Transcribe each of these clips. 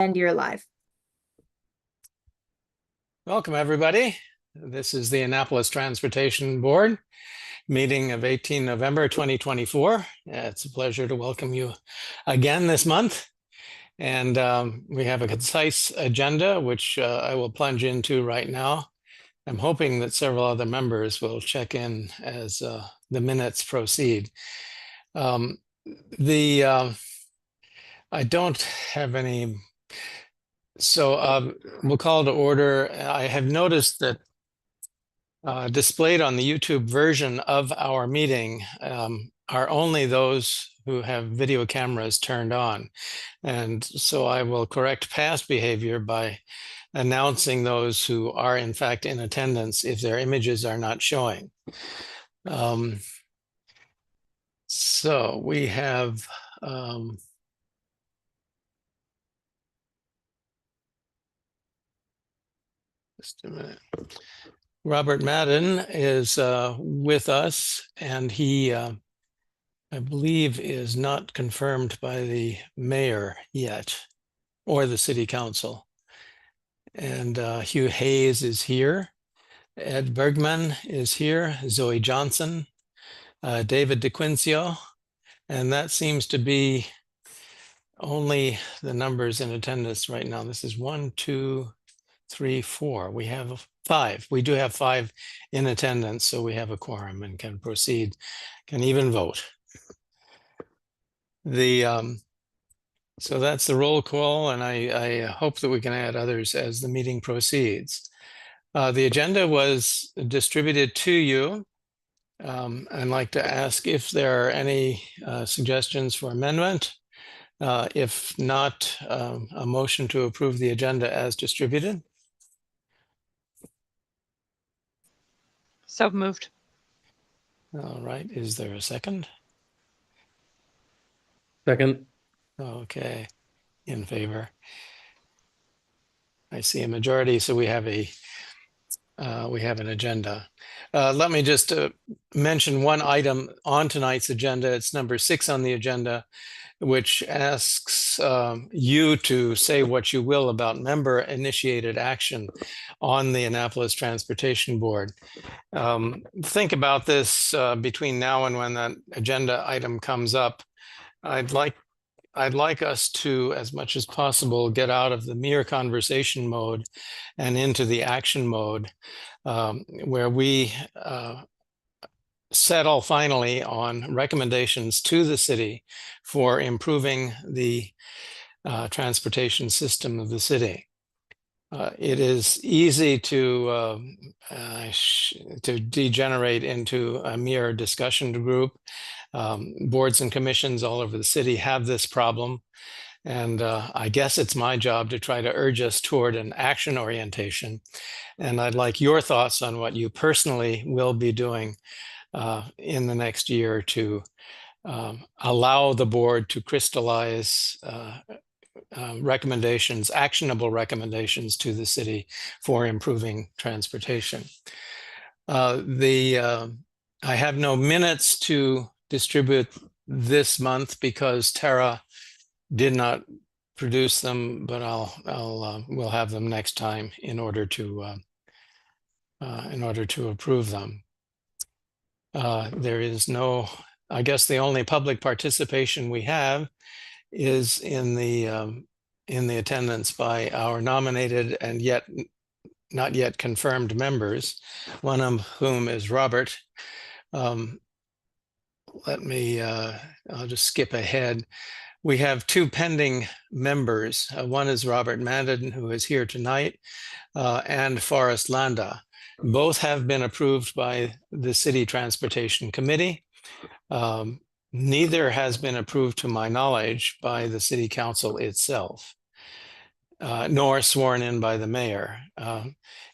And you're live. Welcome, everybody. This is the Annapolis Transportation Board meeting of 18 November 2024. It's a pleasure to welcome you again this month. And we have a concise agenda, which I will plunge into right now. I'm hoping that several other members will check in as the minutes proceed. I don't have any. So we'll call to order. I have noticed that displayed on the YouTube version of our meeting are only those who have video cameras turned on. And so I will correct past behavior by announcing those who are in fact in attendance if their images are not showing. So we have just a minute. Robert Madden is with us, and he, I believe, is not confirmed by the mayor yet, or the city council. And Hugh Hayes is here. Ed Bergman is here. Zoe Johnson, David DeQuincio, and that seems to be only the numbers in attendance right now. This is 1, 2, 3, 4. We have 5. We do have 5 in attendance, so we have a quorum and can proceed, can even vote. So that's the roll call, and I hope that we can add others as the meeting proceeds. The agenda was distributed to you. I'd like to ask if there are any suggestions for amendment. If not, a motion to approve the agenda as distributed. So moved. All right, is there a second? Second. Okay, in favor. I see a majority, so we have an agenda. Let me just mention one item on tonight's agenda. It's number 6 on the agenda, which asks you to say what you will about member-initiated action on the Annapolis Transportation Board. Think about this between now and when that agenda item comes up. I'd like us to, as much as possible, get out of the mere conversation mode and into the action mode, where we settle finally on recommendations to the city for improving the transportation system of the city. It is easy to degenerate into a mere discussion group. Boards and commissions all over the city have this problem. And I guess it's my job to try to urge us toward an action orientation. And I'd like your thoughts on what you personally will be doing in the next year to allow the board to crystallize recommendations, actionable recommendations to the city for improving transportation. I have no minutes to distribute this month because Tara did not produce them, but we'll have them next time in order to approve them. There is no, I guess the only public participation we have is in the attendance by our nominated and yet not yet confirmed members, one of whom is Robert. I'll just skip ahead. We have 2 pending members. One is Robert Madden, who is here tonight, and Forrest Landa. Both have been approved by the City Transportation Committee. Neither has been approved, to my knowledge, by the City Council itself, nor sworn in by the mayor.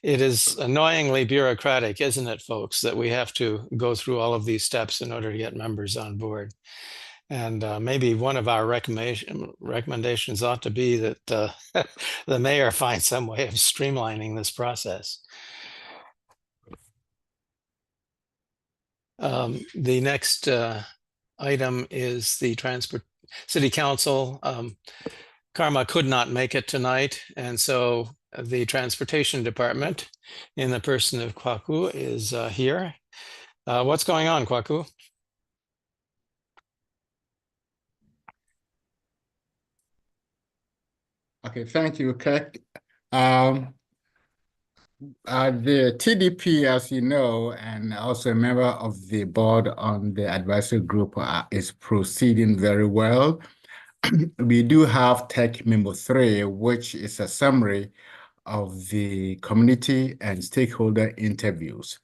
It is annoyingly bureaucratic, isn't it, folks, that we have to go through all of these steps in order to get members on board. And maybe one of our recommendations ought to be that the mayor find some way of streamlining this process. The next item is the City Council Karma could not make it tonight, and so the Transportation Department, in the person of Kwaku, is here. What's going on, Kwaku? Okay, thank you, Kirk. The TDP, as you know, and also a member of the board on the advisory group, is proceeding very well. We do have Tech Memo 3, which is a summary of the community and stakeholder interviews,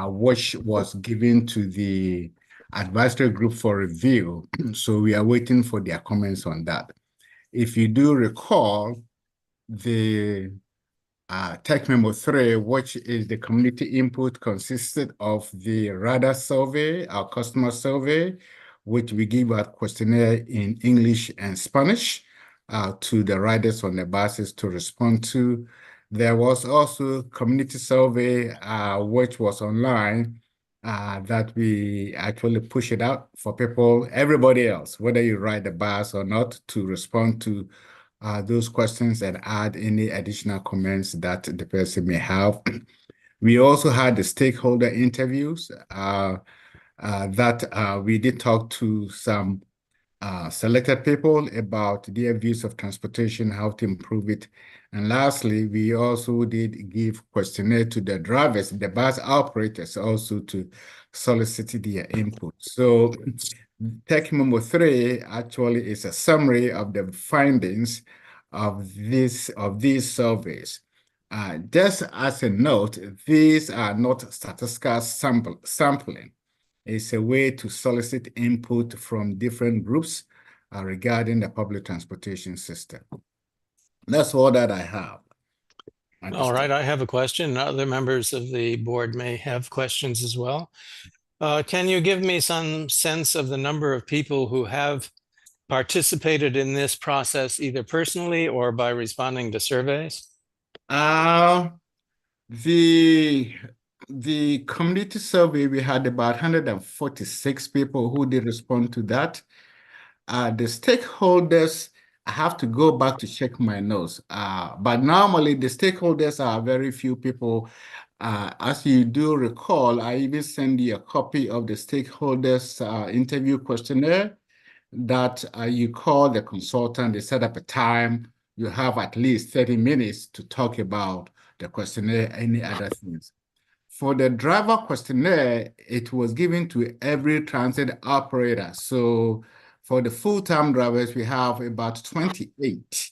which was given to the advisory group for review. So we are waiting for their comments on that. If you do recall, the Tech Memo 3, which is the community input, consisted of the RADA survey, our customer survey, which we give out questionnaire in English and Spanish to the riders on the buses to respond to. There was also community survey, which was online, that we actually push it out for people, everybody else, whether you ride the bus or not, to respond to those questions and add any additional comments that the person may have. We also had the stakeholder interviews that we did talk to some selected people about their views of transportation, how to improve it. And lastly, we also did give questionnaire to the drivers, the bus operators, also to solicit their input. So Tech Memo 3 actually is a summary of the findings of these surveys. Just as a note, these are not statistical sampling. It's a way to solicit input from different groups regarding the public transportation system. That's all that I have. All right, I have a question. Other members of the board may have questions as well. Can you give me some sense of the number of people who have participated in this process, either personally or by responding to surveys? The community survey, we had about 146 people who did respond to that. The stakeholders, I have to go back to check my notes. But normally the stakeholders are very few people. As you do recall, I even send you a copy of the stakeholders interview questionnaire that you call the consultant, they set up a time, you have at least 30 minutes to talk about the questionnaire, any other things. For the driver questionnaire, it was given to every transit operator. So for the full-time drivers, we have about 28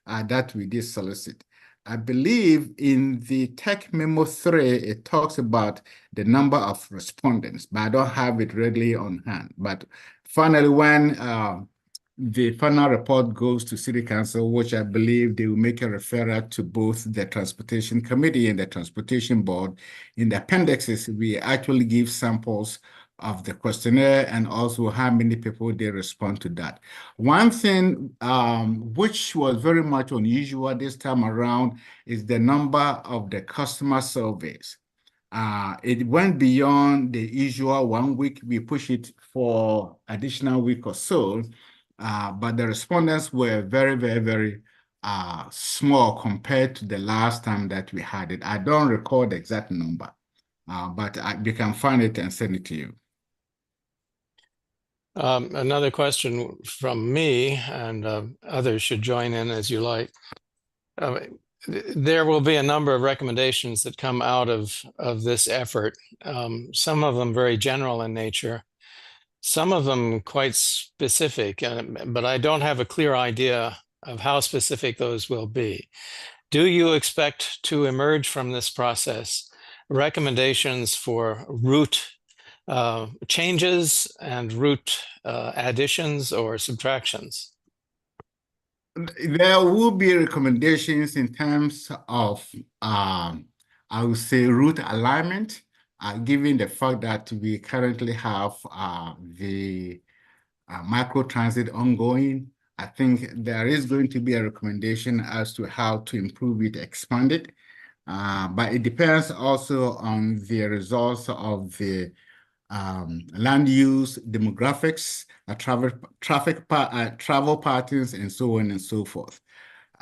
that we did solicit. I believe in the Tech Memo 3, it talks about the number of respondents, but I don't have it readily on hand. But finally, when the final report goes to City Council, which I believe they will make a referral to both the Transportation Committee and the Transportation Board. In the appendixes, we actually give samples of the questionnaire and also how many people they respond to that. One thing which was very much unusual this time around is the number of the customer surveys. It went beyond the usual 1 week. We push it for additional week or so. But the respondents were very, very, very small compared to the last time that we had it. I don't recall the exact number, but we can find it and send it to you. Another question from me, and others should join in as you like. There will be a number of recommendations that come out of this effort, some of them very general in nature, some of them quite specific, but I don't have a clear idea of how specific those will be. Do you expect to emerge from this process recommendations for route changes and route additions or subtractions? There will be recommendations in terms of, I would say, route alignment, given the fact that we currently have the micro transit ongoing. I think there is going to be a recommendation as to how to improve it, expand it. But it depends also on the results of the land use, demographics, travel patterns, and so on and so forth.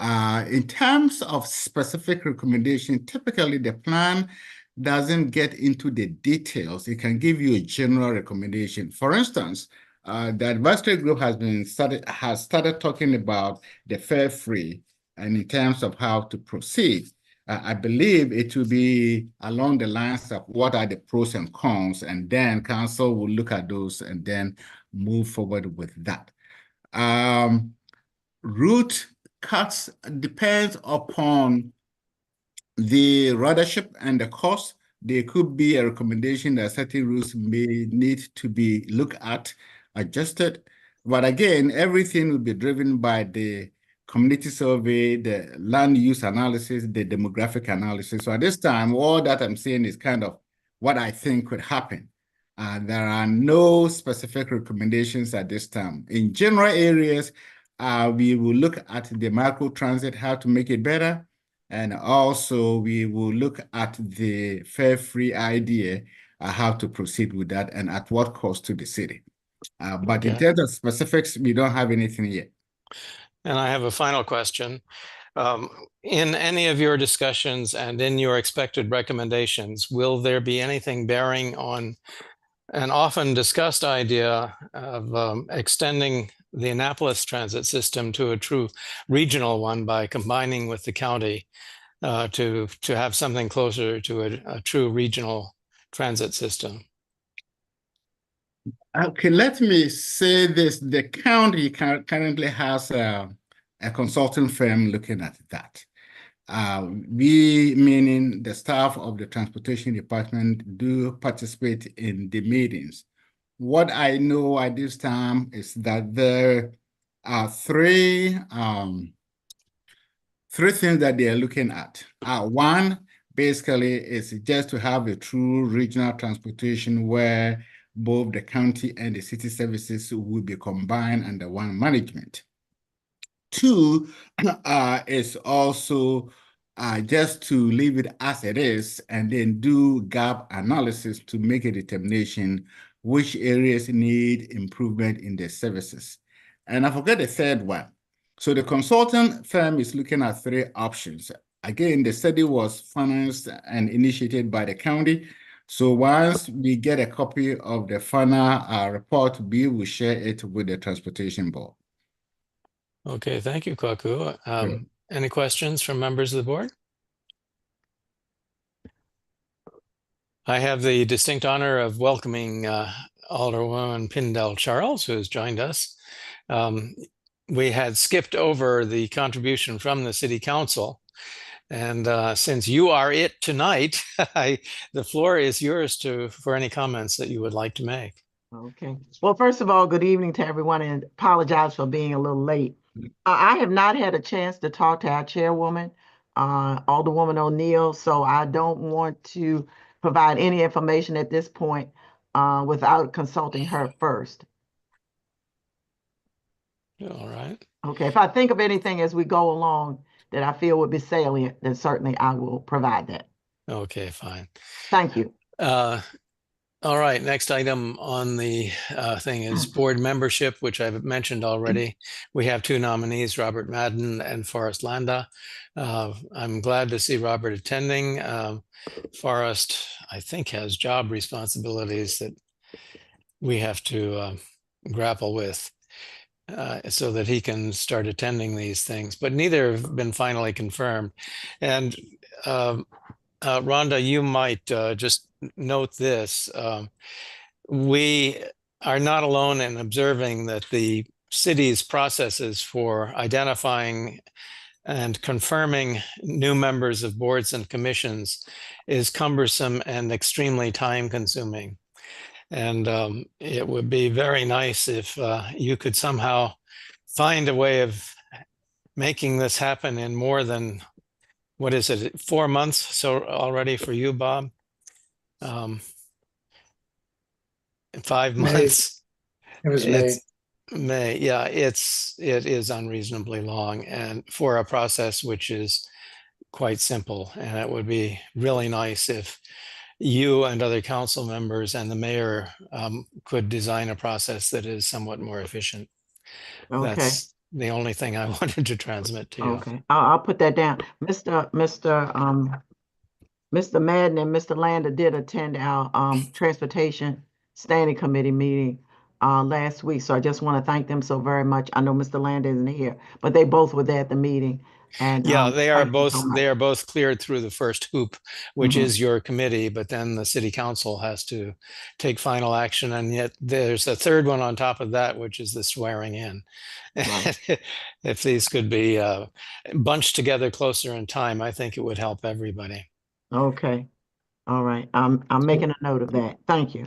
In terms of specific recommendation, typically the plan doesn't get into the details. It can give you a general recommendation. For instance, the advisory group has started talking about the fare free and in terms of how to proceed. I believe it will be along the lines of what are the pros and cons, and then council will look at those and then move forward with that. Route cuts depends upon the ridership and the cost. There could be a recommendation that certain routes may need to be looked at, adjusted. But again, everything will be driven by the community survey, the land use analysis, the demographic analysis. So at this time, all that I'm saying is kind of what I think could happen. There are no specific recommendations at this time. In general areas, we will look at the micro transit, how to make it better. And also we will look at the fare-free idea, how to proceed with that and at what cost to the city. But in terms of specifics, we don't have anything yet. And I have a final question. In any of your discussions and in your expected recommendations, will there be anything bearing on an often discussed idea of extending the Annapolis transit system to a true regional one by combining with the county to have something closer to a true regional transit system? Okay, let me say this. The county currently has a consulting firm looking at that. We, meaning the staff of the transportation department, do participate in the meetings. What I know at this time is that there are three things that they are looking at. One, basically, is just to have a true regional transportation where both the county and the city services will be combined under one management. Two is also just to leave it as it is and then do gap analysis to make a determination which areas need improvement in their services. And I forget the third one. So the consultant firm is looking at three options. Again, the study was financed and initiated by the county. So once we get a copy of the final report, we will share it with the transportation board. Okay, thank you, Kwaku. Any questions from members of the board? I have the distinct honor of welcoming Alderwoman Pindell Charles, who has joined us. We had skipped over the contribution from the City Council. And since you are it tonight, the floor is yours for any comments that you would like to make. Okay. Well, first of all, good evening to everyone and apologize for being a little late. I have not had a chance to talk to our chairwoman, Alderwoman O'Neill, so I don't want to provide any information at this point without consulting her first. All right. Okay. If I think of anything as we go along that I feel would be salient, then certainly I will provide that. Okay, fine. Thank you. All right, next item on the thing is board membership, which I've mentioned already. We have two nominees, Robert Madden and Forrest Landa. I'm glad to see Robert attending. Forrest, I think, has job responsibilities that we have to grapple with so that he can start attending these things, but neither have been finally confirmed. And Rhonda, you might just note this. We are not alone in observing that the city's processes for identifying and confirming new members of boards and commissions is cumbersome and extremely time consuming. And it would be very nice if you could somehow find a way of making this happen in more than, what is it, 4 months? So already for you, Bob? 5 months. It was May. May, yeah, it is unreasonably long, and for a process which is quite simple. And it would be really nice if you and other council members and the mayor could design a process that is somewhat more efficient. Okay, That's the only thing I wanted to transmit to you. okay. I'll put that down. Mr. Madden and Mr. Lander did attend our Transportation Standing Committee meeting last week. So I just want to thank them so very much. I know Mr. Lander isn't here, but they both were there at the meeting. And Yeah, they are thank you so much. both cleared through the first hoop, which Mhm. is your committee, but then the city council has to take final action. And yet there's a third one on top of that, which is the swearing in. Right. If these could be bunched together closer in time, I think it would help everybody. Okay. All right. I'm making a note of that. Thank you.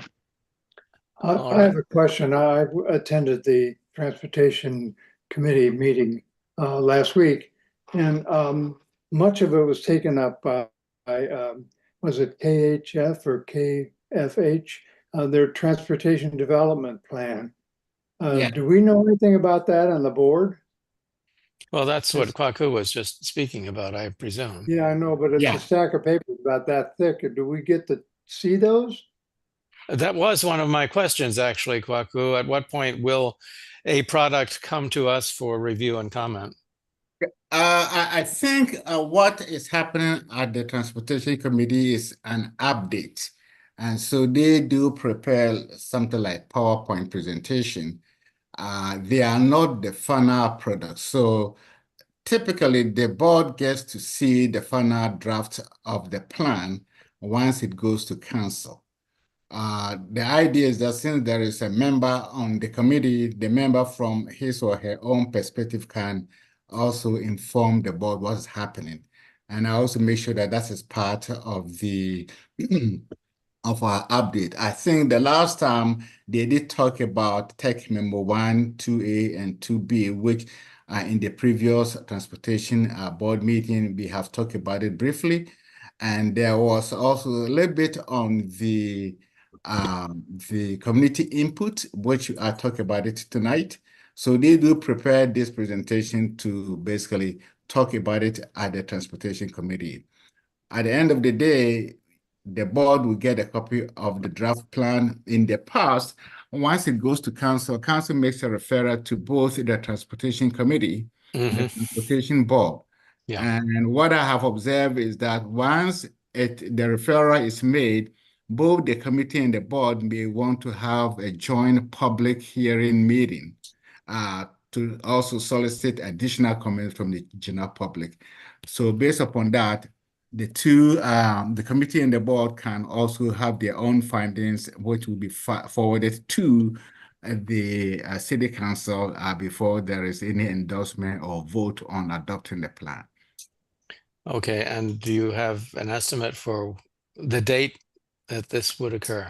All I have a question. I attended the Transportation Committee meeting last week, and much of it was taken up by, was it KHF or KFH, their Transportation Development Plan. Yeah. Do we know anything about that on the board? Well, that's what Kwaku was just speaking about, I presume. Yeah, I know, but it's Yeah. a stack of papers about that thick. Do we get to see those? That was one of my questions, actually, Kwaku. At what point will a product come to us for review and comment? I think what is happening at the Transportation Committee is an update. And so they do prepare something like PowerPoint presentation. They are not the final product. So typically the board gets to see the final draft of the plan once it goes to council. The idea is that since there is a member on the committee, the member from his or her own perspective can also inform the board what's happening. And I also make sure that that is part of the of our update. I think the last time they did talk about tech memo 1, 2A, and 2B, which in the previous transportation board meeting, we have talked about it briefly. And there was also a little bit on the community input, which I talk about it tonight. So they do prepare this presentation to basically talk about it at the Transportation Committee. At the end of the day, the board will get a copy of the draft plan. In the past, once it goes to council, council makes a referral to both the Transportation Committee and the Transportation Board. Yeah. And what I have observed is that once the referral is made, both the committee and the board may want to have a joint public hearing meeting to also solicit additional comments from the general public. So based upon that, the two, the committee and the board can also have their own findings, which will be forwarded to the city council before there is any endorsement or vote on adopting the plan. Okay, and do you have an estimate for the date that this would occur?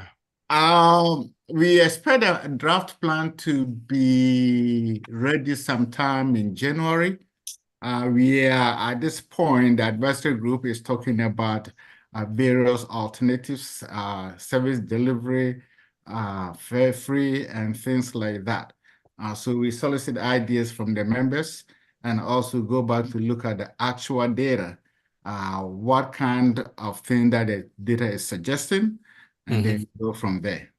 We expect a draft plan to be ready sometime in January. We are at this point, the advisory group is talking about various alternatives, service delivery, fare free, and things like that. So we solicit ideas from the members and also go back to look at the actual data, what kind of thing that the data is suggesting, and then go from there.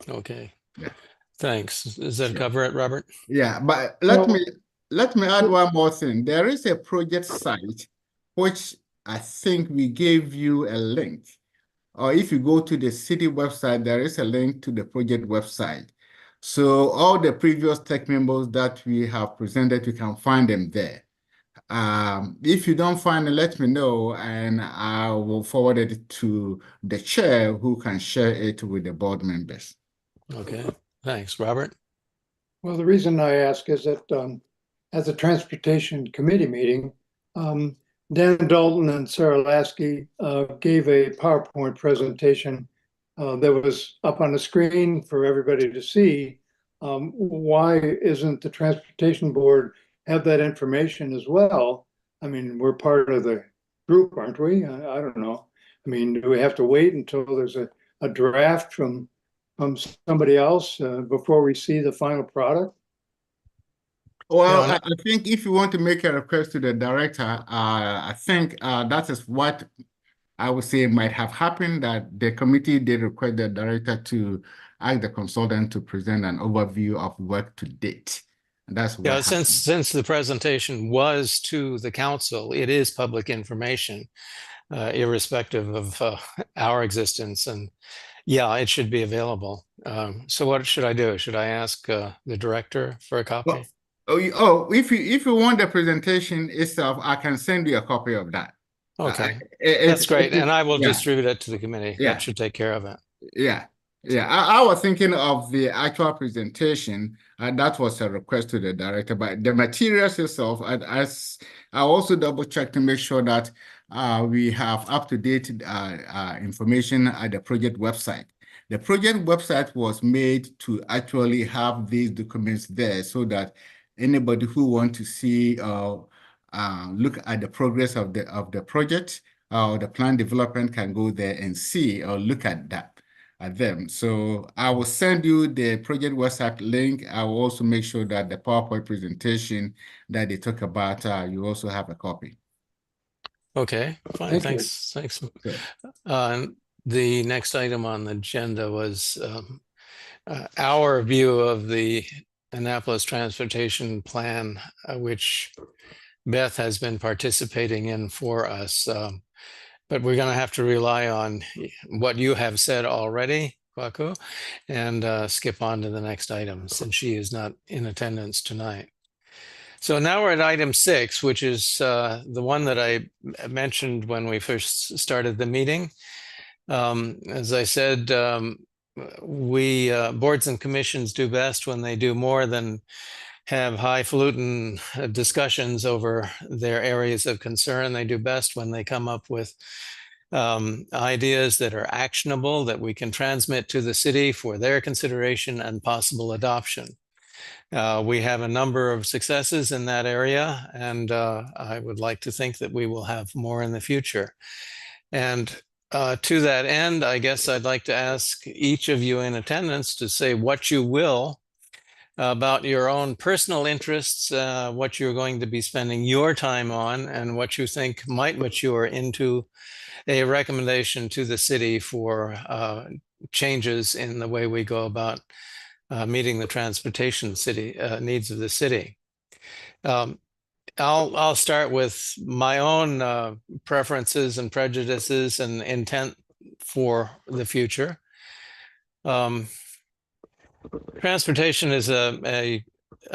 Okay. Yeah. Thanks. Does that Sure. cover it, Robert? Yeah, but let me add one more thing. There is a project site which I think we gave you a link. Or if you go to the city website, there is a link to the project website. So all the previous tech memos that we have presented, you can find them there. If you don't find it, let me know and I will forward it to the chair who can share it with the board members. Okay, thanks. Robert? Well, the reason I ask is that at the Transportation Committee meeting, Dan Dalton and Sarah Lasky gave a PowerPoint presentation that was up on the screen for everybody to see. Why isn't the Transportation Board have that information as well? I mean, we're part of the group, aren't we? I don't know. I mean, do we have to wait until there's a draft from somebody else before we see the final product? Well, Yeah, I think if you want to make a request to the director, I think that is what I would say it might have happened that the committee did request the director to ask the consultant to present an overview of work to date. And that's what Yeah, happened. since the presentation was to the council, it is public information, irrespective of our existence. And yeah, it should be available. So what should I do? Should I ask the director for a copy? Well, if you want the presentation itself, I can send you a copy of that. Okay, It's- that's great. it's- And I will yeah. distribute it to the committee. Yeah. That should take care of it. Yeah, yeah. I was thinking of the actual presentation, and that was a request to the director. But the materials itself, I also double check to make sure that we have up-to-date information at the project website. The project website was made to actually have these documents there so that anybody who want to see look at the progress of the project or the plan development can go there and see or look at that. Them. So I will send you the project website link. I will also make sure that the PowerPoint presentation that they talk about, you also have a copy. Okay, fine. Thank you. Thanks. Sure. The next item on the agenda was our view of the Annapolis Transportation Plan, which Beth has been participating in for us. But we're going to have to rely on what you have said already, Kwaku, and skip on to the next item since she is not in attendance tonight. So now we're at item 6, which is the one that I mentioned when we first started the meeting. As I said, we boards and commissions do best when they do more than have highfalutin discussions over their areas of concern. They do best when they come up with ideas that are actionable, that we can transmit to the city for their consideration and possible adoption. We have a number of successes in that area, and I would like to think that we will have more in the future. And to that end, I guess I'd like to ask each of you in attendance to say what you will about your own personal interests, what you're going to be spending your time on, and what you think might mature into a recommendation to the city for changes in the way we go about meeting the transportation needs of the city. I'll start with my own preferences and prejudices and intent for the future. Transportation is a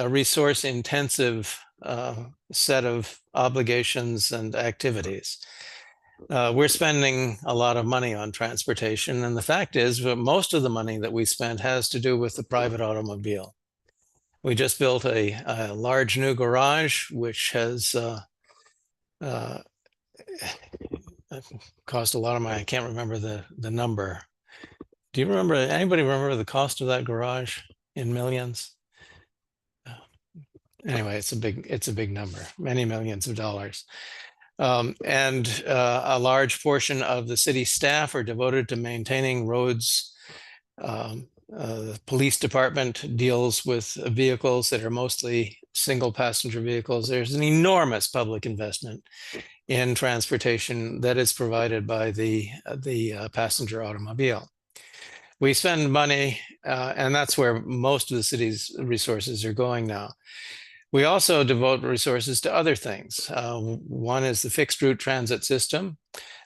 resource intensive set of obligations and activities. We're spending a lot of money on transportation, and the fact is that most of the money that we spend has to do with the private automobile. We just built a large new garage, which has cost a lot of money. I can't remember the number. Do you remember, anybody remember the cost of that garage in millions? Anyway, it's a big number, many millions of dollars. And a large portion of the city staff are devoted to maintaining roads. The police department deals with vehicles that are mostly single passenger vehicles. There's an enormous public investment in transportation that is provided by the passenger automobile. We spend money, and that's where most of the city's resources are going now. We also devote resources to other things. One is the fixed route transit system.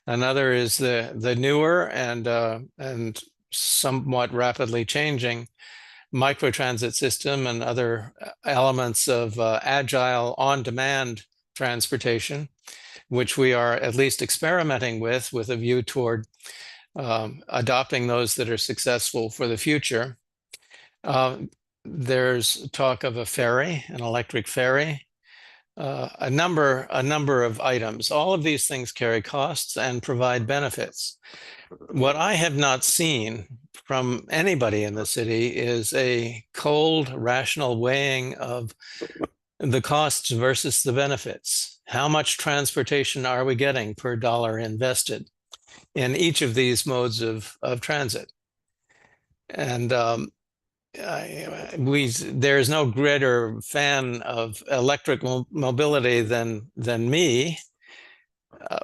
Another is the newer and somewhat rapidly changing microtransit system and other elements of agile on-demand transportation, which we are at least experimenting with a view toward adopting those that are successful for the future. There's talk of a ferry, an electric ferry, a number of items. All of these things carry costs and provide benefits. What I have not seen from anybody in the city is a cold, rational weighing of the costs versus the benefits. How much transportation are we getting per dollar invested in each of these modes of transit? And there's no greater fan of electric mobility than me.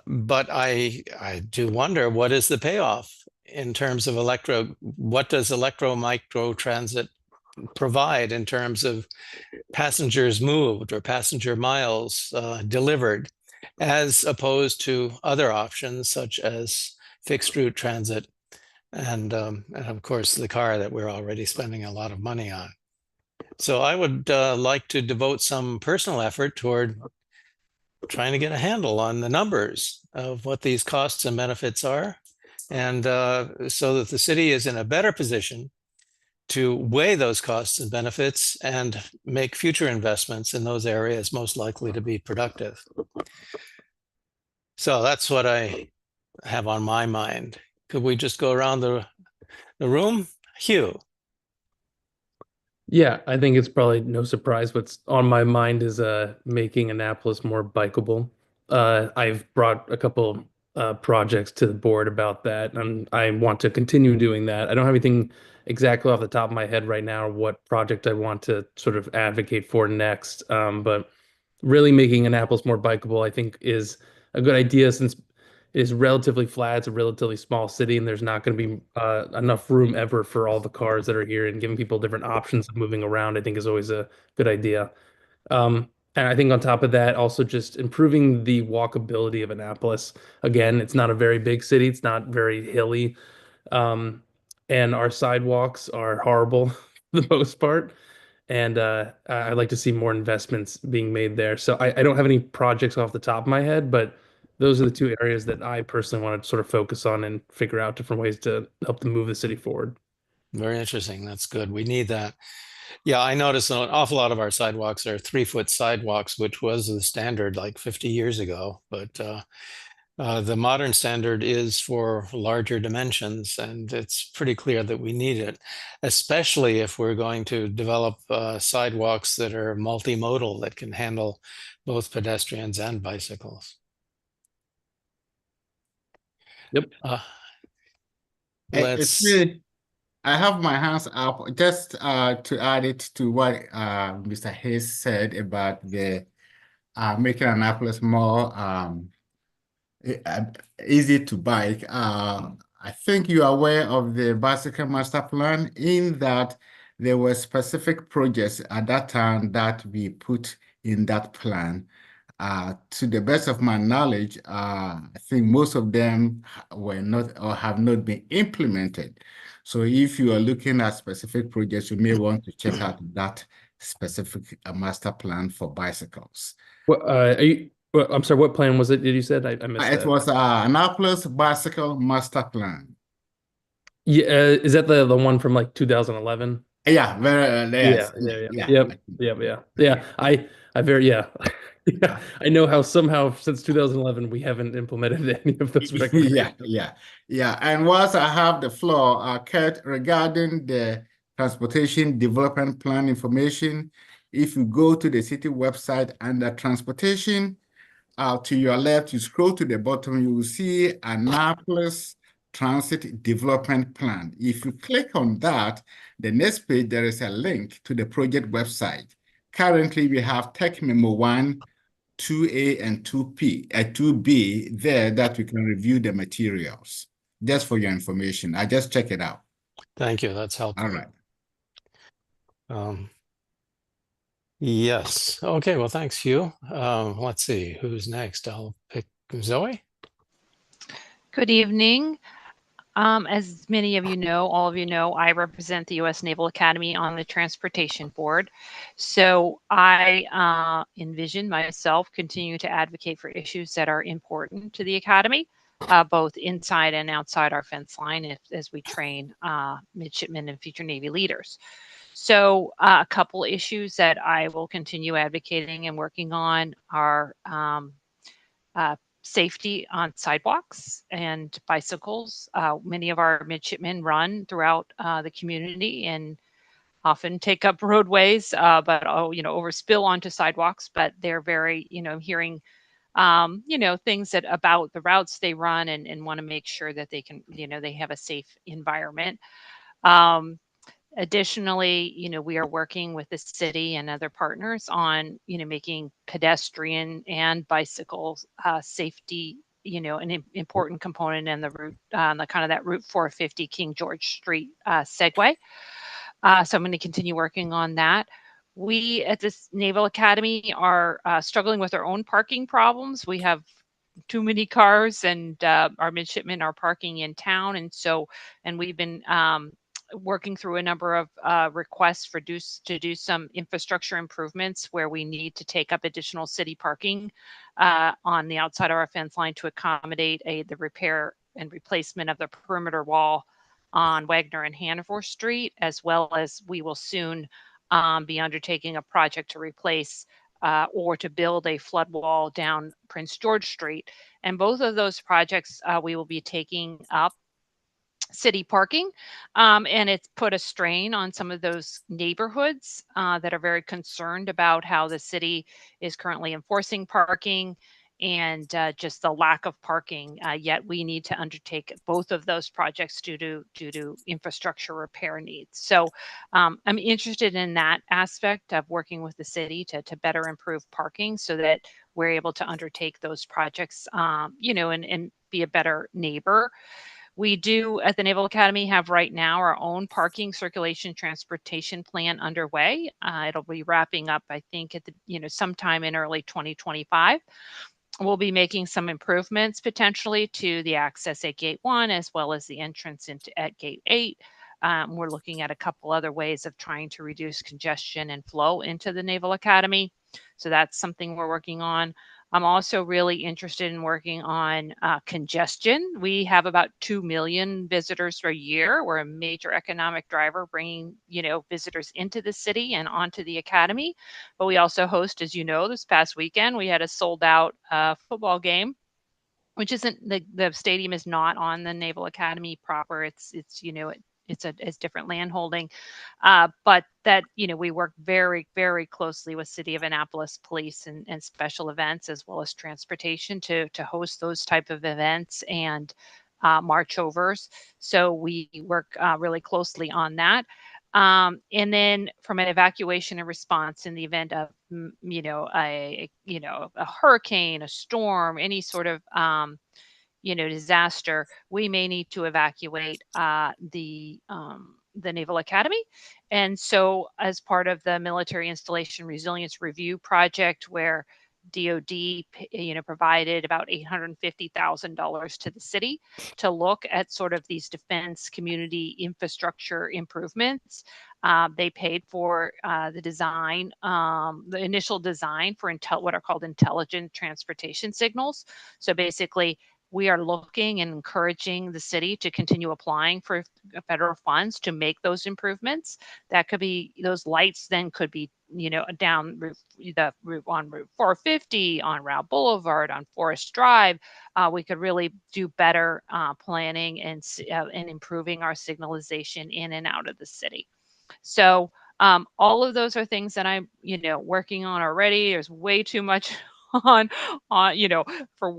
But I do wonder, what is the payoff in terms of what does electro micro transit provide in terms of passengers moved or passenger miles delivered, as opposed to other options such as fixed route transit and of course the car that we're already spending a lot of money on. So I would like to devote some personal effort toward trying to get a handle on the numbers of what these costs and benefits are, and so that the city is in a better position to weigh those costs and benefits and make future investments in those areas most likely to be productive. So that's what I have on my mind. Could we just go around the room? Hugh. Yeah, I think it's probably no surprise what's on my mind is making Annapolis more bikeable. I've brought a couple projects to the board about that, and I want to continue doing that. I don't have anything exactly off the top of my head right now what project I want to sort of advocate for next. But really making Annapolis more bikeable, I think, is a good idea since is relatively flat. It's a relatively small city, and there's not going to be enough room ever for all the cars that are here. And giving people different options of moving around, I think, is always a good idea. And I think on top of that, also just improving the walkability of Annapolis. Again, it's not a very big city. It's not very hilly. And our sidewalks are horrible for the most part. And I'd like to see more investments being made there. So I don't have any projects off the top of my head, but those are the two areas that I personally want to sort of focus on and figure out different ways to help them move the city forward. Very interesting. That's good. We need that. Yeah, I noticed an awful lot of our sidewalks are 3-foot sidewalks, which was the standard like 50 years ago. But the modern standard is for larger dimensions, and it's pretty clear that we need it, especially if we're going to develop sidewalks that are multimodal, that can handle both pedestrians and bicycles. Yep. It's really, I have my hands up just to add it to what Mr. Hayes said about the making Annapolis more easy to bike. I think you are aware of the bicycle master plan, in that there were specific projects at that time that we put in that plan. To the best of my knowledge, I think most of them were not or have not been implemented. So if you are looking at specific projects, you may want to check out that specific master plan for bicycles. Well, I'm sorry, what plan was it? Did you said I missed It that? was Annapolis Bicycle Master Plan. Yeah, is that the one from like 2011? Yeah, very yes, Yeah. I very yeah. Yeah. I know how somehow since 2011 we haven't implemented any of those recommendations. Yeah. And whilst I have the floor, Kurt, regarding the transportation development plan information, if you go to the city website under transportation, to your left, you scroll to the bottom, you will see Annapolis Transit Development Plan. If you click on that, the next page, there is a link to the project website. Currently, we have Tech Memo 1, 2A, and 2B there that we can review the materials. Just for your information. I just check it out. Thank you. That's helpful. All right. Yes. Okay. Well, thanks, Hugh. Let's see who's next. I'll pick Zoe. Good evening. As many of you know, all of you know, I represent the U.S. Naval Academy on the Transportation Board. So I envision myself continue to advocate for issues that are important to the Academy, both inside and outside our fence line as we train midshipmen and future Navy leaders. So a couple issues that I will continue advocating and working on are safety on sidewalks and bicycles. Many of our midshipmen run throughout the community and often take up roadways, but overspill onto sidewalks. But they're very, hearing, things that about the routes they run and want to make sure that they can, they have a safe environment. Additionally, we are working with the city and other partners on, making pedestrian and bicycle safety important component in the route, the kind of that Route 450 King George Street segue. So I'm going to continue working on that. We at this Naval Academy are struggling with our own parking problems. We have too many cars, and our midshipmen are parking in town, and we've been working through a number of requests to do some infrastructure improvements where we need to take up additional city parking on the outside of our fence line to accommodate the repair and replacement of the perimeter wall on Wagner and Hanover Street, as well as we will soon be undertaking a project to replace or to build a flood wall down Prince George Street. And both of those projects we will be taking up city parking, and it's put a strain on some of those neighborhoods that are very concerned about how the city is currently enforcing parking and just the lack of parking. Yet we need to undertake both of those projects due to infrastructure repair needs. So I'm interested in that aspect of working with the city to better improve parking so that we're able to undertake those projects, and be a better neighbor. We do at the Naval Academy have right now our own parking circulation transportation plan underway. It'll be wrapping up, I think, at sometime in early 2025. We'll be making some improvements potentially to the access at Gate 1 as well as the entrance at Gate 8. We're looking at a couple other ways of trying to reduce congestion and flow into the Naval Academy. So that's something we're working on. I'm also really interested in working on congestion. We have about 2 million visitors a year. We're a major economic driver, bringing visitors into the city and onto the academy. But we also host, as you know, this past weekend we had a sold out football game, which isn't the stadium is not on the Naval Academy proper. It's different land holding, but that we work very, very closely with City of Annapolis Police and special events as well as transportation to host those type of events and march overs. So we work really closely on that. And then from an evacuation and response in the event of a hurricane, a storm, any sort of disaster, we may need to evacuate the Naval Academy. And so as part of the Military Installation Resilience Review Project, where DoD provided about $850,000 to the city to look at sort of these defense community infrastructure improvements. They paid for the design, the initial design for what are called intelligent transportation signals. So basically, we are looking and encouraging the city to continue applying for federal funds to make those improvements. That could be, those lights then could be, down on Route 450, on Route Boulevard, on Forest Drive. We could really do better planning and improving our signalization in and out of the city. So all of those are things that I'm, working on already. There's way too much on for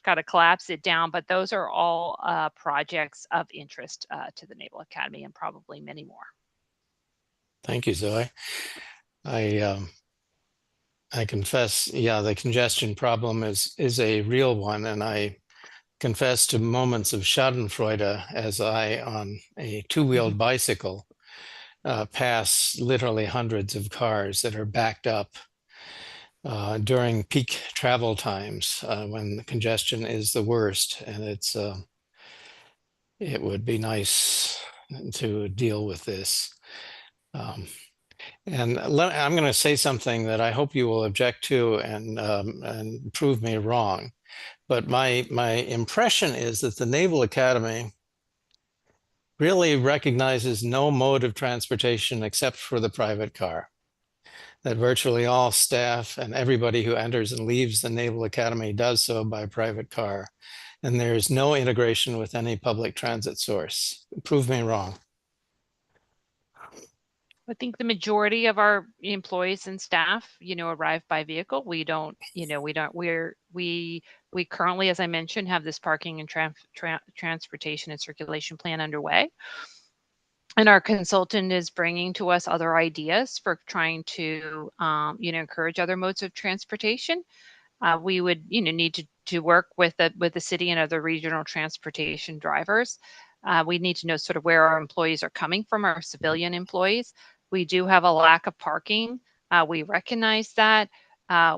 kind of collapse it down, but those are all projects of interest to the Naval Academy and probably many more. Thank you, Zoe. I confess, the congestion problem is a real one, and I confess to moments of schadenfreude as I, on a two-wheeled bicycle, pass literally hundreds of cars that are backed up during peak travel times when the congestion is the worst, and it would be nice to deal with this. And I'm going to say something that I hope you will object to and prove me wrong. But my impression is that the Naval Academy really recognizes no mode of transportation except for the private car. That virtually all staff and everybody who enters and leaves the Naval Academy does so by private car. And there's no integration with any public transit source. Prove me wrong. I think the majority of our employees and staff, arrive by vehicle. We currently, as I mentioned, have this parking and transportation and circulation plan underway. And our consultant is bringing to us other ideas for trying to, encourage other modes of transportation. we would, need to work with the city and other regional transportation drivers. We need to know sort of where our employees are coming from, our civilian employees. We do have a lack of parking. We recognize that.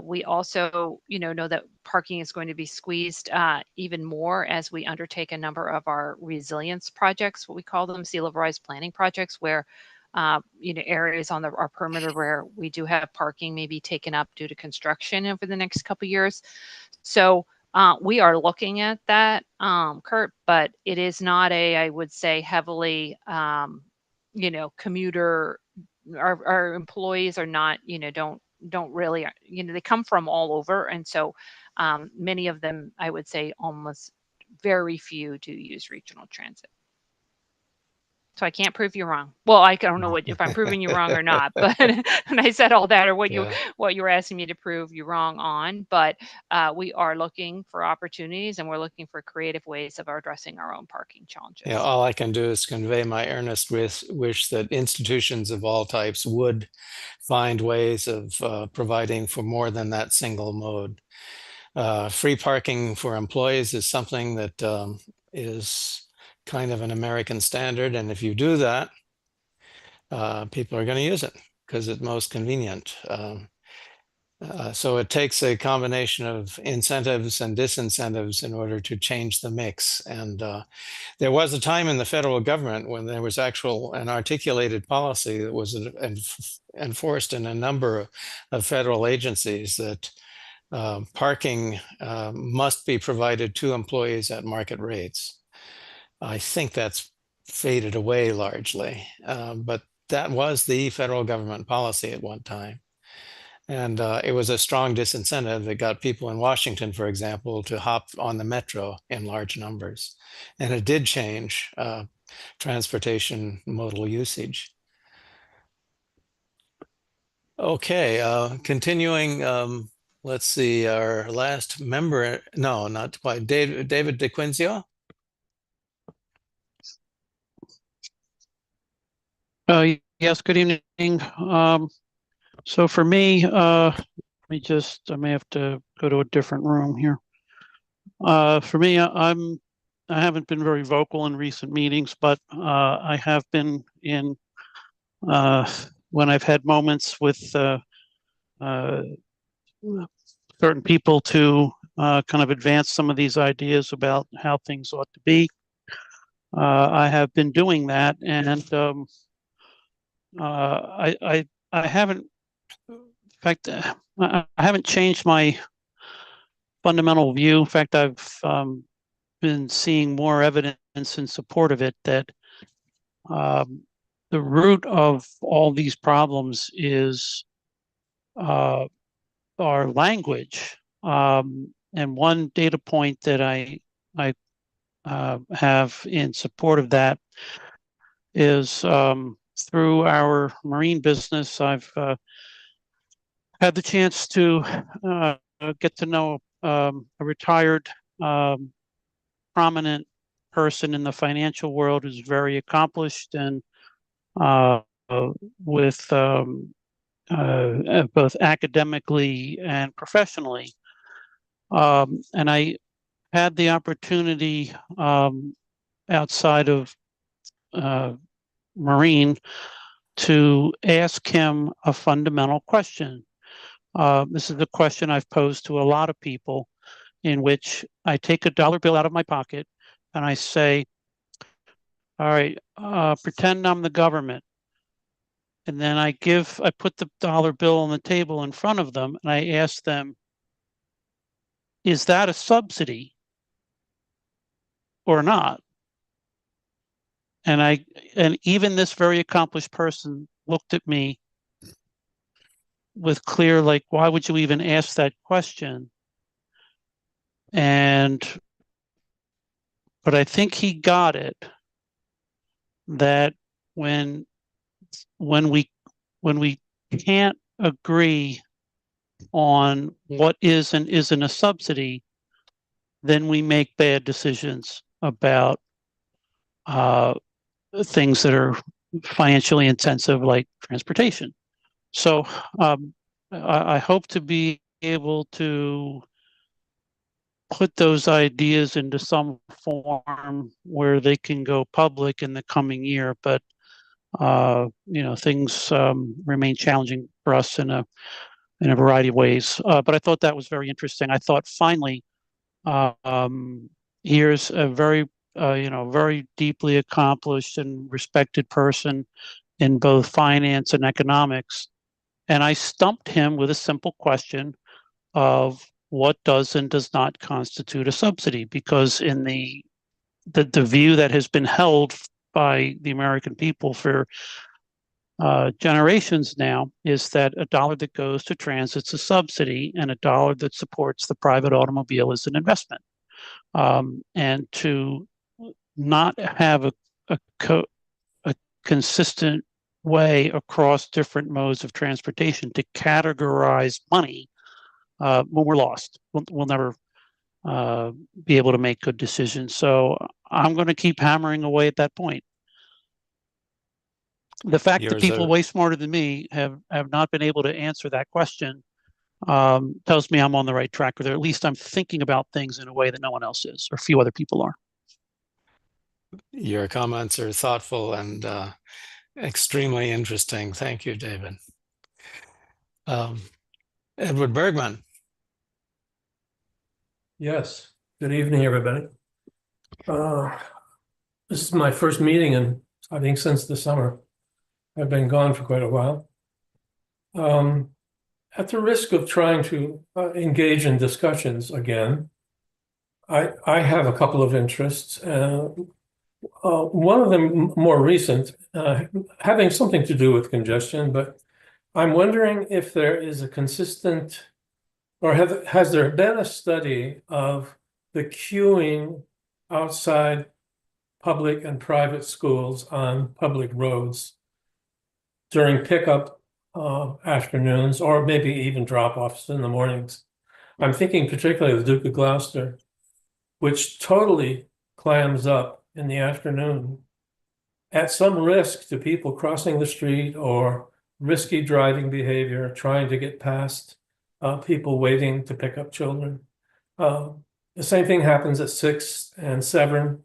We also, know that parking is going to be squeezed even more as we undertake a number of our resilience projects, what we call them, sea level rise planning projects, where areas on our perimeter where we do have parking may be taken up due to construction over the next couple of years. So we are looking at that, Kurt, but it is not I would say, heavily, commuter. Our employees are not, don't really, they come from all over. And so many of them, I would say almost very few do use regional transit. So I can't prove you wrong. Well, I don't know if I'm proving you wrong or not, but when I said all that, or what you were asking me to prove you wrong on, but we are looking for opportunities, and we're looking for creative ways of addressing our own parking challenges. Yeah, all I can do is convey my earnest wish that institutions of all types would find ways of providing for more than that single mode. Free parking for employees is something that is kind of an American standard. And if you do that, people are going to use it because it's most convenient. So it takes a combination of incentives and disincentives in order to change the mix. And there was a time in the federal government when there was an articulated policy that was enforced in a number of federal agencies that parking must be provided to employees at market rates. I think that's faded away largely, but that was the federal government policy at one time. And it was a strong disincentive that got people in Washington, for example, to hop on the metro in large numbers. And it did change transportation modal usage. Okay, continuing, let's see, our last member, no, not quite, David DeQuinzio. Yes, good evening. So for me, I may have to go to a different room here. For me, I haven't been very vocal in recent meetings, but I have been in when I've had moments with certain people to kind of advance some of these ideas about how things ought to be. I have been doing that, and I haven't. In fact, I haven't changed my fundamental view. In fact, I've been seeing more evidence in support of it that the root of all these problems is our language. And one data point that I have in support of that is through our marine business. I've had the chance to get to know a retired prominent person in the financial world who's very accomplished and with both academically and professionally. And I had the opportunity outside of Marine to ask him a fundamental question. This is the question I've posed to a lot of people, in which I take a dollar bill out of my pocket and I say, all right, pretend I'm the government. And then I put the dollar bill on the table in front of them and I ask them, is that a subsidy or not? And even this very accomplished person looked at me with clear, like, why would you even ask that question? But I think he got it, that when we can't agree on what is and isn't a subsidy, then we make bad decisions about things that are financially intensive, like transportation. So I hope to be able to put those ideas into some form where they can go public in the coming year. But things remain challenging for us in a variety of ways. But I thought that was very interesting. I thought finally, here's a very very deeply accomplished and respected person in both finance and economics. And I stumped him with a simple question of what does and does not constitute a subsidy, because in the view that has been held by the American people for generations now is that a dollar that goes to transit's a subsidy, and a dollar that supports the private automobile is an investment. And to not have a consistent way across different modes of transportation to categorize money, when we're lost, we'll never be able to make good decisions. So I'm going to keep hammering away at that point. The fact that people way smarter than me have not been able to answer that question tells me I'm on the right track, or at least I'm thinking about things in a way that no one else is, or few other people are. Your comments are thoughtful and extremely interesting. Thank you, David. Edward Bergman. Yes. Good evening, everybody. This is my first meeting, and I think since the summer. I've been gone for quite a while. At the risk of trying to engage in discussions again, I have a couple of interests. One of them more recent, having something to do with congestion, but I'm wondering if there is a consistent, or has there been a study of the queuing outside public and private schools on public roads during pickup afternoons, or maybe even drop-offs in the mornings? I'm thinking particularly of the Duke of Gloucester, which totally clams up in the afternoon at some risk to people crossing the street or risky driving behavior, trying to get past people waiting to pick up children. The same thing happens at 6th and Severn,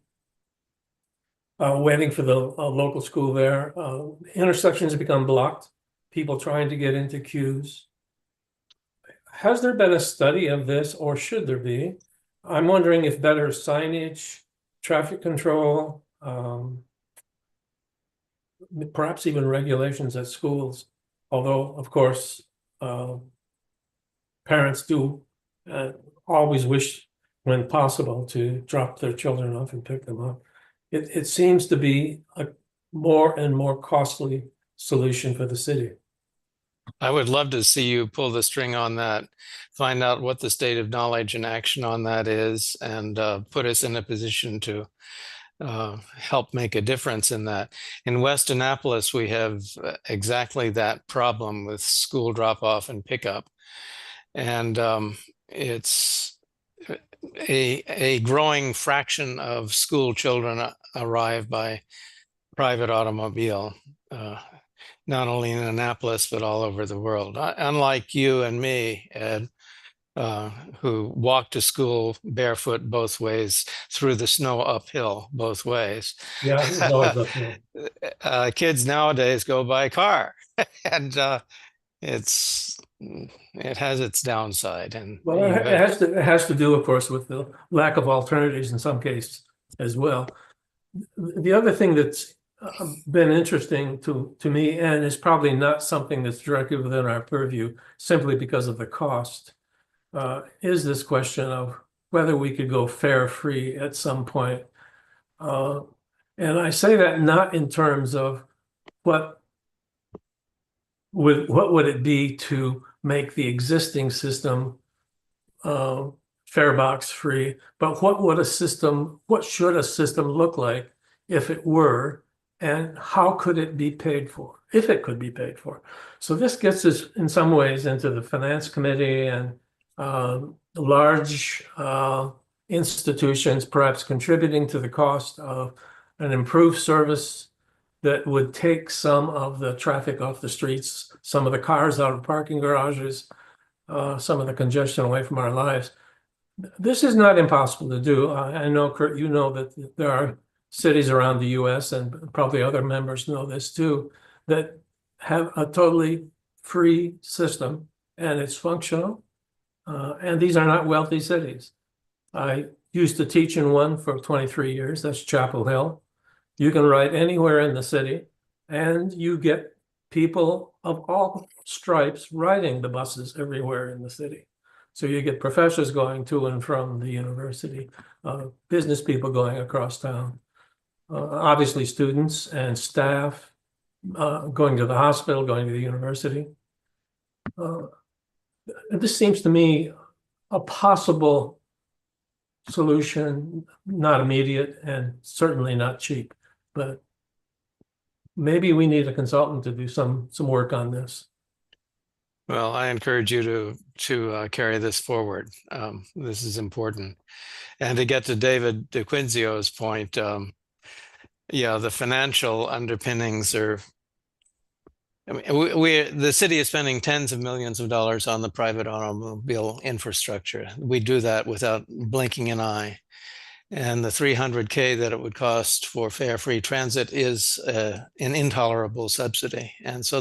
waiting for the local school there. Intersections have become blocked, people trying to get into queues. Has there been a study of this, or should there be? I'm wondering if better signage, traffic control, perhaps even regulations at schools, although, of course, parents do always wish, when possible, to drop their children off and pick them up. It seems to be a more and more costly solution for the city. I would love to see you pull the string on that, find out what the state of knowledge and action on that is, and put us in a position to help make a difference in that. In West Annapolis, we have exactly that problem with school drop-off and pickup. And it's a growing fraction of school children arrive by private automobile, not only in Annapolis, but all over the world. Unlike you and me, Ed, who walk to school barefoot both ways through the snow uphill both ways. Yeah, it's always uphill. Kids nowadays go by car, and it has its downside. And well, it has to do, of course, with the lack of alternatives in some cases as well. The other thing that's been interesting to me, and is probably not something that's directly within our purview simply because of the cost, is this question of whether we could go fare free at some point. And I say that not in terms of what would it be to make the existing system fare box free, but what should a system look like if it were, and how could it be paid for, if it could be paid for? So this gets us in some ways into the finance committee and large institutions perhaps contributing to the cost of an improved service that would take some of the traffic off the streets, some of the cars out of parking garages, some of the congestion away from our lives. this is not impossible to do. I know, Kurt, you know that there are cities around the US, and probably other members know this too, that have a totally free system and it's functional. And these are not wealthy cities. I used to teach in one for 23 years. That's Chapel Hill. You can ride anywhere in the city, and you get people of all stripes riding the buses everywhere in the city. So you get professors going to and from the university, business people going across town, obviously students and staff going to the hospital, going to the university. This seems to me a possible solution, not immediate and certainly not cheap, but maybe we need a consultant to do some work on this. Well, I encourage you to carry this forward. This is important. And to get to David DeQuinzio's point, yeah, the financial underpinnings are, I mean, the city is spending tens of millions of dollars on the private automobile infrastructure. We do that without blinking an eye. And the $300K that it would cost for fare-free transit is an intolerable subsidy. And so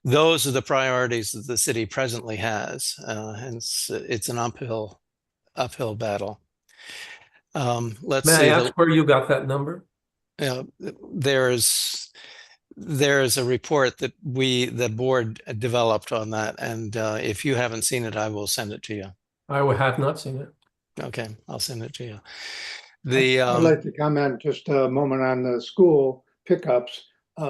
those are the priorities that the city presently has. And it's an uphill battle. Let's May see. I ask where you got that number? There's a report that the board developed on that. And if you haven't seen it, I will send it to you. I have not seen it. Okay, I'll send it to you. I'd like to comment just a moment on the school pickups.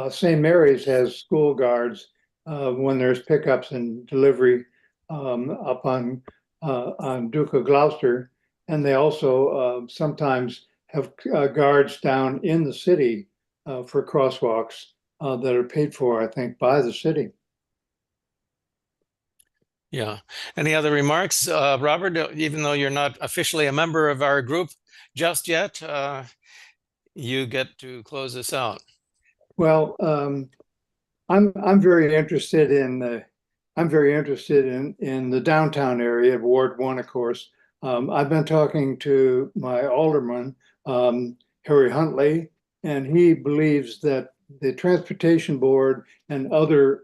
St. Mary's has school guards when there's pickups and delivery up on Duke of Gloucester, and they also sometimes have guards down in the city for crosswalks that are paid for, I think, by the city. Yeah. Any other remarks? Robert, even though you're not officially a member of our group just yet, you get to close this out. Well, I'm very interested in the downtown area of Ward 1, of course. I've been talking to my alderman, Harry Huntley, and he believes that the Transportation Board and other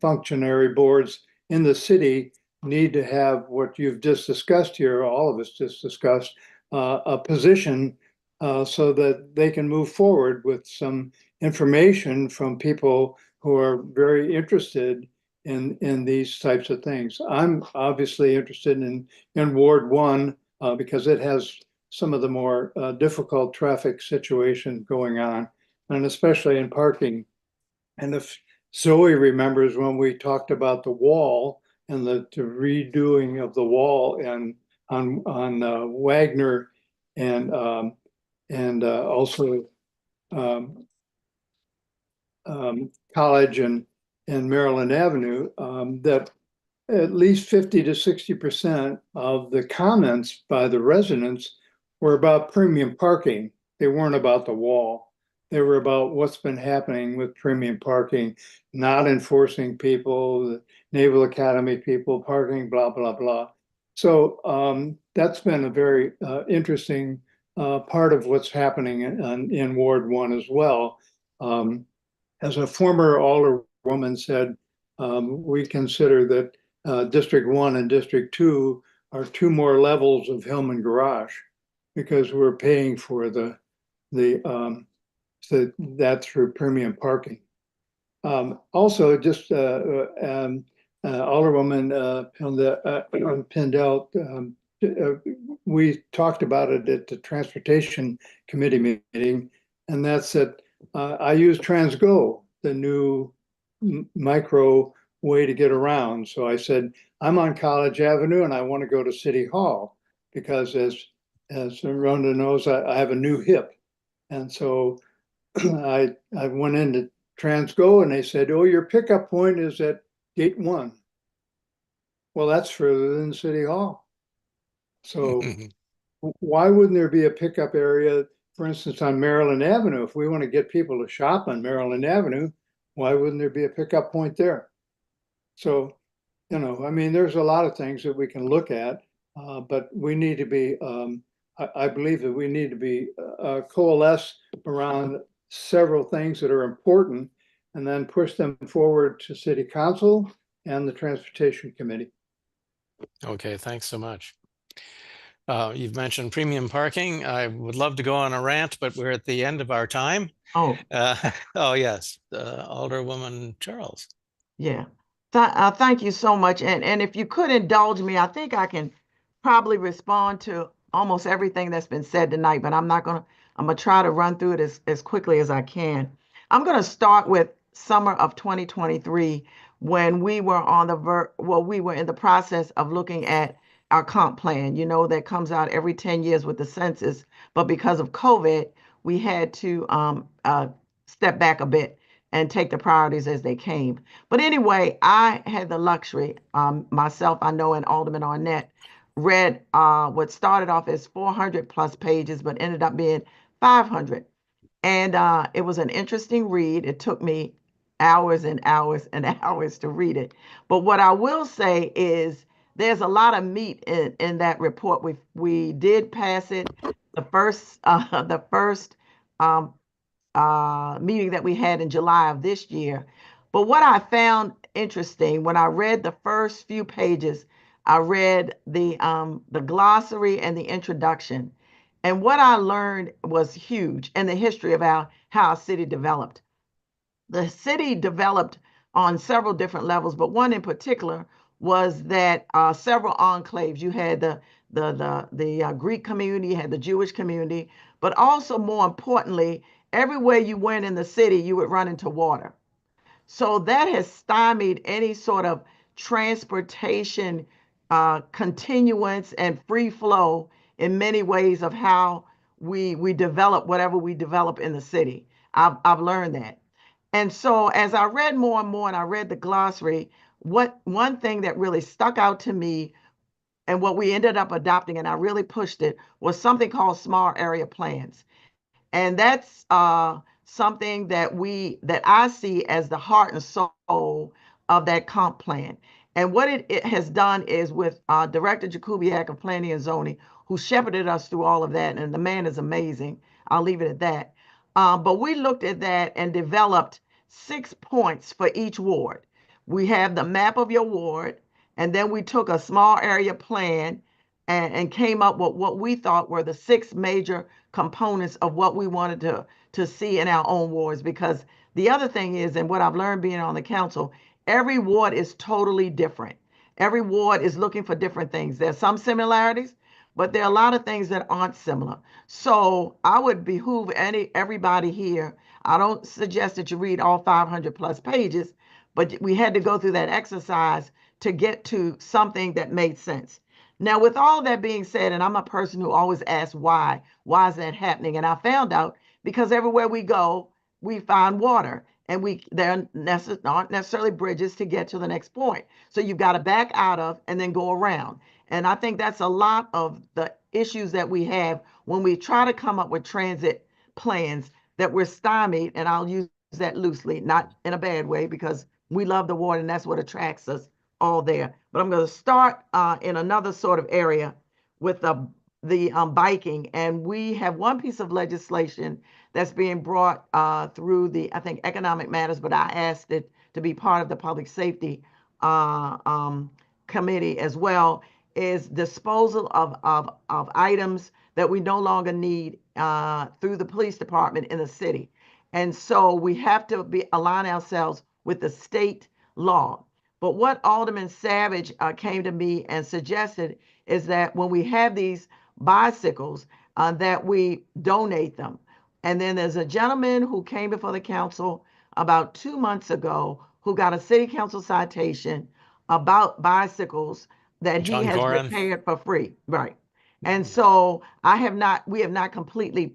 functionary boards in the city need to have what you've just discussed here, all of us just discussed, a position so that they can move forward with some information from people who are very interested in these types of things. I'm obviously interested in Ward 1 because it has some of the more difficult traffic situations going on, and especially in parking. And if Zoe remembers when we talked about the wall and the redoing of the wall and on Wagner and also College and Maryland Avenue, that at least 50 to 60% of the comments by the residents were about premium parking. They weren't about the wall. They were about what's been happening with premium parking, not enforcing people, the Naval Academy people, parking, blah, blah, blah. So that's been a very interesting part of what's happening in Ward 1 as well. As a former alderwoman said, we consider that District 1 and District 2 are two more levels of Hillman Garage because we're paying for that through premium parking. Also, just Alderwoman Pindell, we talked about it at the Transportation Committee meeting, and that's that I use TransGo, the new micro way to get around. So I said, I'm on College Avenue and I want to go to City Hall because as Rhonda knows, I have a new hip. And so I went into TransGo and they said, oh, your pickup point is at Gate 1. Well, that's further than City Hall. So why wouldn't there be a pickup area, for instance, on Maryland Avenue? If we want to get people to shop on Maryland Avenue, why wouldn't there be a pickup point there? So, I mean, there's a lot of things that we can look at. But we need to be, I believe that we need to be coalesce around several things that are important and then push them forward to City Council and the Transportation Committee. Okay, thanks so much. You've mentioned premium parking. I would love to go on a rant, but we're at the end of our time. Oh, Oh, yes, Alderwoman Charles. yeah. Thank you so much. And if you could indulge me, I think I can probably respond to almost everything that's been said tonight, but I'm gonna try to run through it as quickly as I can. I'm gonna start with summer of 2023 when we were we were in the process of looking at our comp plan, that comes out every 10 years with the census, but because of COVID, we had to step back a bit and take the priorities as they came. But anyway, I had the luxury, myself, I know, and Alderman Arnett read what started off as 400 plus pages, but ended up being 500. And it was an interesting read. It took me hours and hours and hours to read it. But what I will say is there's a lot of meat in that report. We did pass it the first meeting that we had in July of this year. But what I found interesting when I read the first few pages, I read the glossary and the introduction. And what I learned was huge in the history of how our city developed. The city developed on several different levels, but one in particular was that several enclaves. You had the Greek community, you had the Jewish community, but also more importantly, everywhere you went in the city, you would run into water. So that has stymied any sort of transportation continuance and free flow in many ways of how we develop whatever we develop in the city. I've learned that. And so as I read more and more and I read the glossary, one thing that really stuck out to me and what we ended up adopting, and I really pushed it, was something called small area plans. And that's something that I see as the heart and soul of that comp plan. And what it has done is with Director Jakubiak of Planning and Zoning, who shepherded us through all of that, and the man is amazing. I'll leave it at that. But we looked at that and developed 6 points for each ward. We have the map of your ward, and then we took a small area plan and came up with what we thought were the 6 major components of what we wanted to see in our own wards. Because the other thing is, and what I've learned being on the council, every ward is totally different. Every ward is looking for different things. There's some similarities, but there are a lot of things that aren't similar. So I would behoove everybody here. I don't suggest that you read all 500 plus pages, but we had to go through that exercise to get to something that made sense. Now, with all that being said, and I'm a person who always asks why is that happening? And I found out because everywhere we go, we find water, and there aren't necessarily bridges to get to the next point. So you've got to back out of and then go around. And I think that's a lot of the issues that we have when we try to come up with transit plans, that we're stymied, and I'll use that loosely, not in a bad way, because we love the water and that's what attracts us all there. But I'm going to start in another sort of area with the biking. And we have one piece of legislation that's being brought through the, I think, Economic Matters, but I asked it to be part of the Public Safety Committee as well, is disposal of items that we no longer need through the police department in the city. And so we have to align ourselves with the state law. But what Alderman Savage came to me and suggested is that when we have these bicycles, that we donate them. And then there's a gentleman who came before the council about 2 months ago who got a city council citation about bicycles that John he has Gorin. repaired for free. Right. And so we have not completely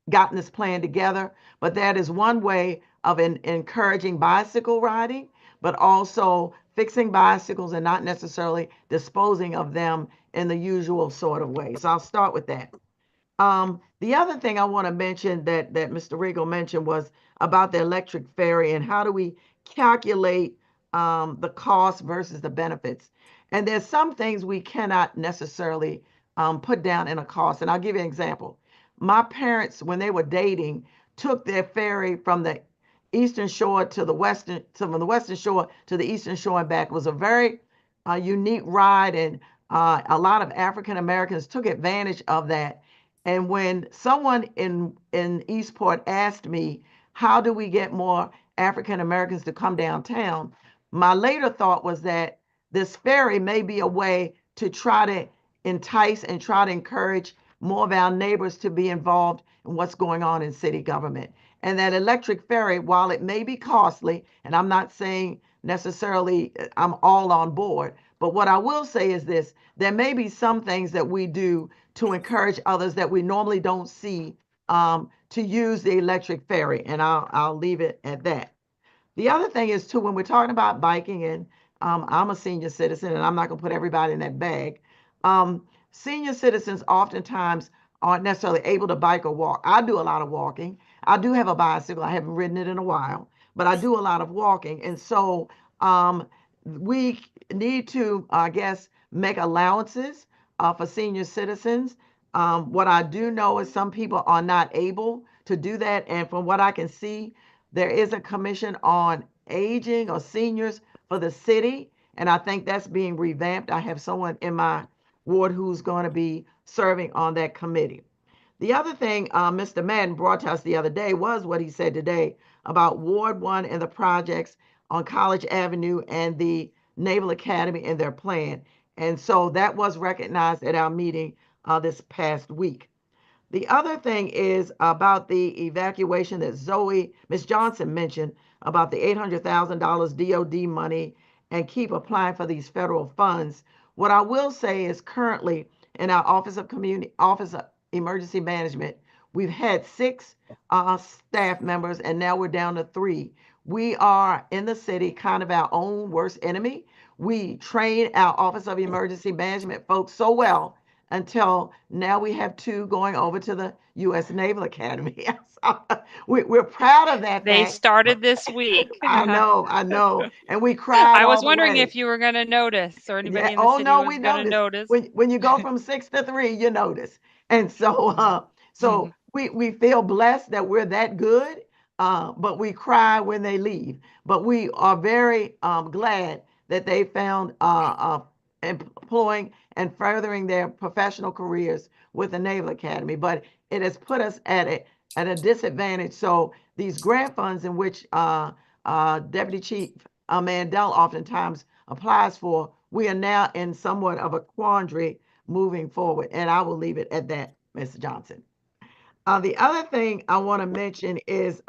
gotten this plan together, but that is one way of encouraging bicycle riding, but also fixing bicycles and not necessarily disposing of them in the usual sort of way. So I'll start with that. The other thing I want to mention that Mr. Regal mentioned was about the electric ferry and how do we calculate the cost versus the benefits. And there's some things we cannot necessarily put down in a cost. And I'll give you an example. My parents, when they were dating, took their ferry from the eastern shore to the western, from the western shore to the eastern shore and back. It was a very unique ride, and a lot of African Americans took advantage of that. And when someone in Eastport asked me, how do we get more African Americans to come downtown? My later thought was that this ferry may be a way to try to entice and try to encourage more of our neighbors to be involved in what's going on in city government. And that electric ferry, while it may be costly, and I'm not saying necessarily I'm all on board, but what I will say is this: there may be some things that we do to encourage others that we normally don't see to use the electric ferry. And I'll leave it at that. The other thing is too, when we're talking about biking, and I'm a senior citizen, and I'm not going to put everybody in that bag. Senior citizens oftentimes aren't necessarily able to bike or walk. I do a lot of walking. I do have a bicycle. I haven't ridden it in a while, but I do a lot of walking. And so we need to, I guess, make allowances for senior citizens. What I do know is some people are not able to do that. And from what I can see, there is a commission on aging or seniors for the city, and I think that's being revamped. I have someone in my ward who's going to be serving on that committee. The other thing Mr. Madden brought to us the other day was what he said today about Ward 1 and the projects on College Avenue and the Naval Academy and their plan. And so that was recognized at our meeting this past week. The other thing is about the evacuation that Ms. Johnson mentioned about the $800,000 DOD money and keep applying for these federal funds. What I will say is currently in our Office of Emergency Management, we've had 6 staff members, and now we're down to 3. We are in the city kind of our own worst enemy. We train our Office of Emergency Management folks so well until now we have 2 going over to the U.S. Naval Academy. We're proud of that. They fact. started this week. I know. And we cried. I was all the wondering way. if you were going to notice, or anybody Yeah. in the Oh city no, was we going to noticed. notice. When you go from 6 to 3, you notice. And so we feel blessed that we're that good, but we cry when they leave. But we are very glad that they found employing and furthering their professional careers with the Naval Academy. But it has put us at a disadvantage. So these grant funds in which Deputy Chief Mandel oftentimes applies for, we are now in somewhat of a quandary moving forward. And I will leave it at that, Ms. Johnson. The other thing I want to mention is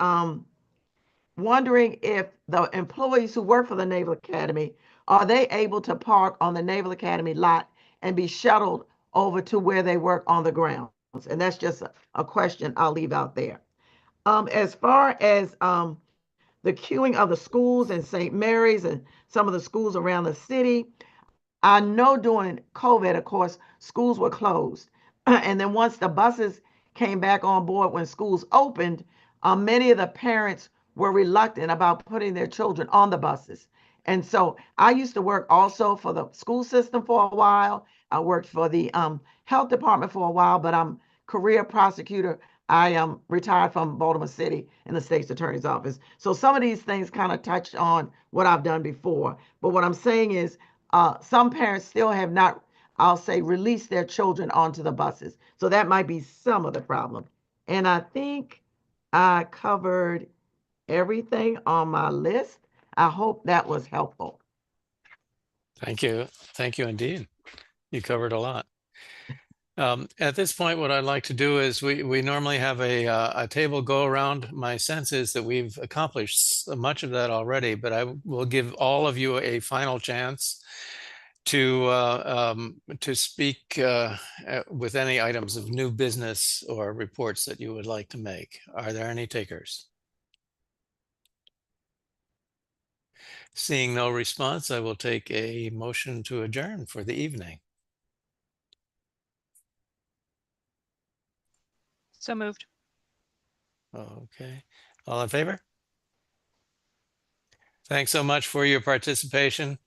wondering if the employees who work for the Naval Academy, are they able to park on the Naval Academy lot and be shuttled over to where they work on the grounds? And that's just a question I'll leave out there. As far as the queuing of the schools in St. Mary's and some of the schools around the city, I know during COVID, of course, schools were closed. And then once the buses came back on board when schools opened, many of the parents were reluctant about putting their children on the buses. And so I used to work also for the school system for a while. I worked for the health department for a while, but I'm career prosecutor. I am retired from Baltimore City in the state's attorney's office. So some of these things kind of touched on what I've done before. But what I'm saying is some parents still have not, I'll say, released their children onto the buses. So that might be some of the problem. And I think I covered everything on my list. I hope that was helpful. Thank you. Thank you indeed. You covered a lot. At this point, what I'd like to do is we normally have a table go around. My sense is that we've accomplished much of that already, but I will give all of you a final chance to speak with any items of new business or reports that you would like to make. Are there any takers? Seeing no response, I will take a motion to adjourn for the evening. So moved. Okay. All in favor? Thanks so much for your participation.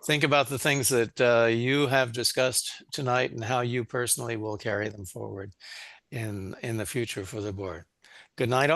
think about the things that you have discussed tonight and how you personally will carry them forward in the future for the board. Good night.